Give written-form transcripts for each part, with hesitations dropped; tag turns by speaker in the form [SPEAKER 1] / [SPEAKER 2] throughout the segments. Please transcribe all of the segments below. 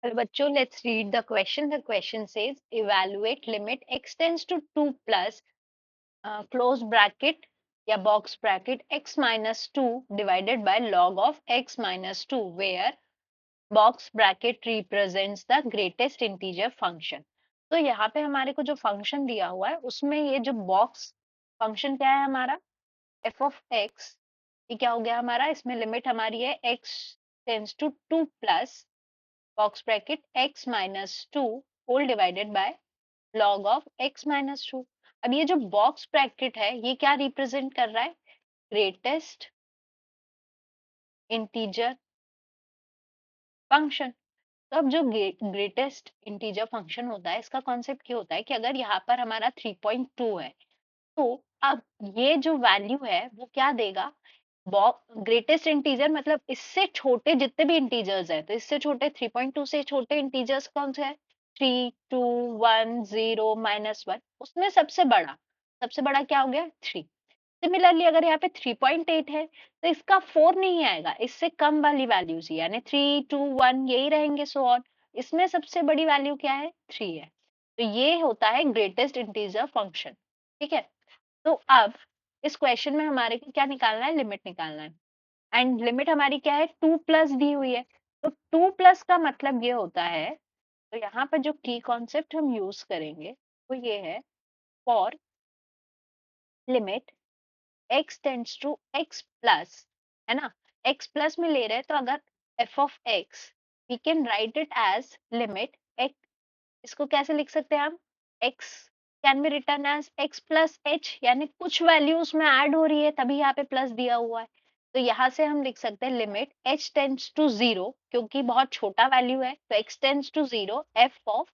[SPEAKER 1] Well, बच्चों, let's read the question. The question says evaluate limit x tends to 2 plus close bracket या box bracket x minus 2 divided by log of x minus 2 where box bracket represents the greatest integer function. तो यहाँ पे हमारे को जो function दिया हुआ है उसमें ये जो बॉक्स फंक्शन क्या है हमारा f of x, ये क्या हो गया हमारा, इसमें लिमिट हमारी है x tends to 2 plus box bracket x minus 2 whole divided by log of x minus 2। अब ये जो बॉक्स ब्रैकेट है ये क्या रिप्रेजेंट कर रहा है, ग्रेटेस्ट इंटीजर फंक्शन। तो अब जो ग्रेटेस्ट इंटीजर फंक्शन होता है इसका कॉन्सेप्ट ये होता है कि अगर यहाँ पर हमारा 3.2 है तो अब ये जो वैल्यू है वो क्या देगा, ग्रेटेस्ट इंटीजर मतलब इससे छोटे जितने भी इंटीजर्स है, तो इससे छोटे 3.2 से छोटे इंटीजर्स कौन से है, 3, 2, 1, 0, -1, उसमें सबसे बड़ा क्या हो गया, 3। सिमिलरली अगर यहाँ पे 3.8 है तो इसका 4 नहीं आएगा, इससे कम वाली वैल्यूज ही यानी 3, 2, 1 यही रहेंगे, सो ऑन। इसमें सबसे बड़ी वैल्यू क्या है, 3 है। तो ये होता है ग्रेटेस्ट इंटीजर फंक्शन। ठीक है, तो अब इस क्वेश्चन में हमारे को क्या निकालना है, लिमिट निकालना है। एंड लिमिट हमारी क्या है, 2 प्लस दी हुई है। तो 2 प्लस का मतलब ये होता है, तो यहाँ पर जो की कॉन्सेप्ट हम यूज करेंगे वो ये है, for limit x tends to x plus, है ना, x प्लस में ले रहे हैं तो अगर f of x we can write it as limit x, इसको कैसे लिख सकते हैं हम, x can be written as x plus h, यानी कुछ वैल्यू उसमें ऐड हो रही है तभी यहाँ पे प्लस दिया हुआ है। तो यहाँ से हम लिख सकते हैं लिमिट h टेंड्स टू 0, क्योंकि बहुत छोटा वैल्यू है तो x tends to 0 f of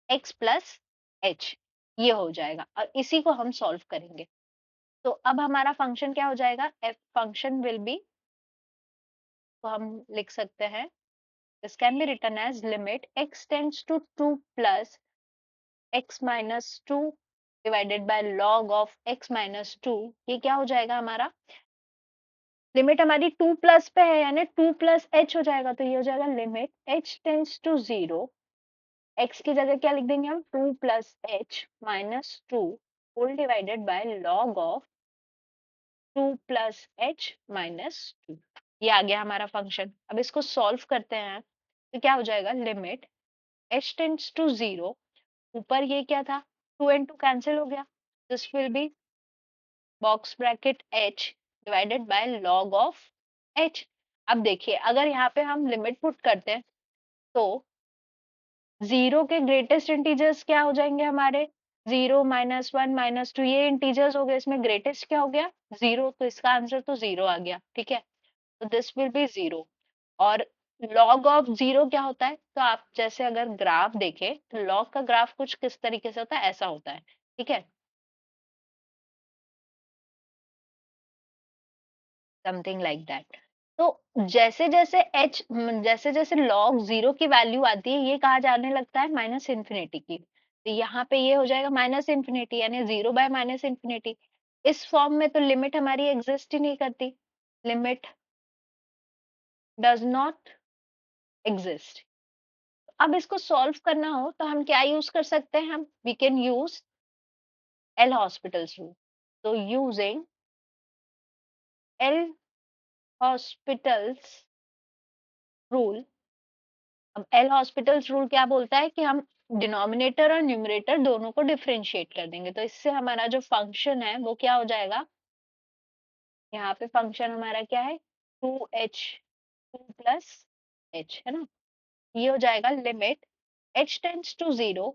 [SPEAKER 1] x plus h, ये हो जाएगा और इसी को हम सॉल्व करेंगे। तो अब हमारा फंक्शन क्या हो जाएगा, f फंक्शन विल बी, तो हम लिख सकते हैं this can be written as limit x tends to 2 plus x minus 2 divided by log of x minus 2। ये क्या हो जाएगा हमारा, लिमिट हमारी 2 प्लस पे है यानी 2 प्लस h हो जाएगा, तो ये हो जाएगा limit h tends to 0, x की जगह क्या लिख देंगे हम, 2 plus h minus 2 whole divided by log of 2 plus h minus 2। ये आ गया हमारा फंक्शन। अब इसको सॉल्व करते हैं तो क्या हो जाएगा, लिमिट h टेंड्स टू 0, ऊपर ये क्या था, 2 and 2 कैंसिल हो गया, this will B box bracket h divided by log of h। अब देखिए अगर यहाँ पे हम लिमिट पुट करते हैं तो 0 के ग्रेटेस्ट इंटीजर्स क्या हो जाएंगे हमारे, 0, -1, -2, ये इंटीजर्स हो गए, इसमें ग्रेटेस्ट क्या हो गया, 0, तो इसका आंसर तो 0 आ गया। ठीक है, तो दिस विल बी 0। और लॉग ऑफ 0 क्या होता है, तो आप जैसे अगर ग्राफ देखें तो लॉग का ग्राफ कुछ किस तरीके से होता है, ऐसा होता है। ठीक है, समथिंग लाइक दैट। तो जैसे जैसे h, जैसे जैसे log 0 की वैल्यू आती है ये कहा जाने लगता है माइनस इन्फिनिटी की, तो यहाँ पे ये हो जाएगा माइनस इन्फिनिटी यानी 0 बाय माइनस इन्फिनिटी। इस फॉर्म में तो लिमिट हमारी एग्जिस्ट ही नहीं करती, लिमिट डज नॉट एग्जिस्ट। अब इसको सॉल्व करना हो तो हम क्या यूज कर सकते हैं, हम we can use L hospital's rule. तो यूजिंग एल हॉस्पिटल्स रूल, अब एल हॉस्पिटल्स रूल क्या बोलता है कि हम डिनोमिनेटर और न्यूमरेटर दोनों को डिफरेंशिएट कर देंगे, तो इससे हमारा जो फंक्शन है वो क्या हो जाएगा, यहाँ पे फंक्शन हमारा क्या है, 2h 2 प्लस h, है ना, ये हो जाएगा limit h tends to 0,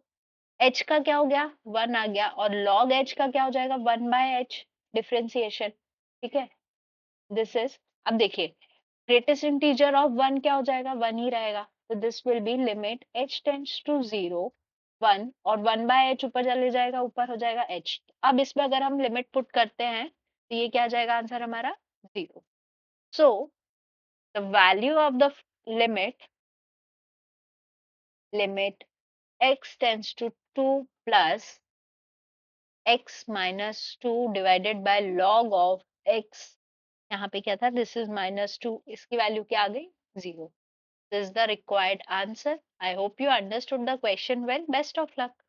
[SPEAKER 1] h का क्या हो गया, 1 आ गया, और log h का क्या हो जाएगा, 1 बाय h, डिफरेंशिएशन। ठीक है, दिस इज, अब देखिए ग्रेटेस्ट इंटीजर ऑफ 1 क्या हो जाएगा, 1 ही रहेगा, तो this will be limit h tends to 0, 1, और 1 बाय h ऊपर चले जाएगा, ऊपर हो जाएगा h। अब इसमें अगर हम लिमिट पुट करते हैं तो ये क्या आ जाएगा आंसर हमारा, 0। So the value of the limit, limit x tends to 2 plus x minus 2 divided by log of x, यहाँ पे क्या था, दिस इज -2, इसकी वैल्यू क्या आ गई, 0। This is the required answer. I hope you understood the question well. Best of luck.